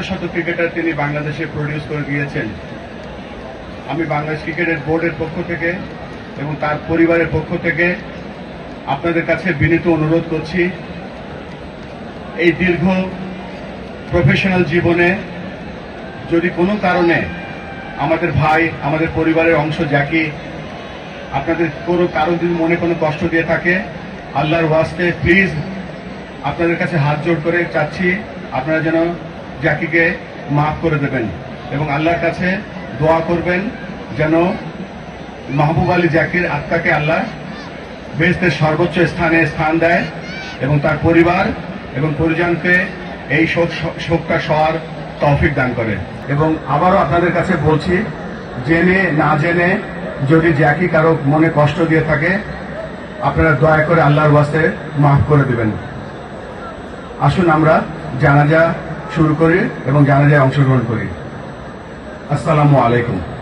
শত ক্রিকেটার তিনি বাংলাদেশে প্রডিউস করে দিয়েছেন। আমি বাংলাদেশ ক্রিকেটের বোর্ডের পক্ষ থেকে এবং তার পরিবারের পক্ষ থেকে আপনাদের কাছে বিনীত অনুরোধ করছি, এই দীর্ঘ প্রফেশনাল জীবনে যদি কোনো কারণে আমাদের ভাই, আমাদের পরিবারের অংশ জ্যাকি আপনাদের কারো যদি মনে কোনো কষ্ট দিয়ে থাকে, আল্লাহর ওয়াস্তে প্লিজ আপনাদের কাছে হাত জোড় করে চাচ্ছি আপনারা যেন জ্যাকিকে মাফ করে দেবেন এবং আল্লাহর কাছে দোয়া করবেন যেন মাহবুব আলী জ্যাকির আত্মাকে আল্লাহ বেহেশতের সর্বোচ্চ স্থান দেয় এবং তার পরিবার এবং পরিজনকে এই শোকটা সওয়ার তৌফিক দান করে। এবং আবারও আপনাদের কাছে বলছি, জেনে না জেনে যদি জ্যাকি কারো মনে কষ্ট দিয়ে থাকে, আপনারা দয়া করে আল্লাহর ওয়াস্তে মাফ করে দেবেন। আসুন আমরা জানাজা শুরু করি এবং জানাজায় অংশগ্রহণ করি। আসসালামু আলাইকুম।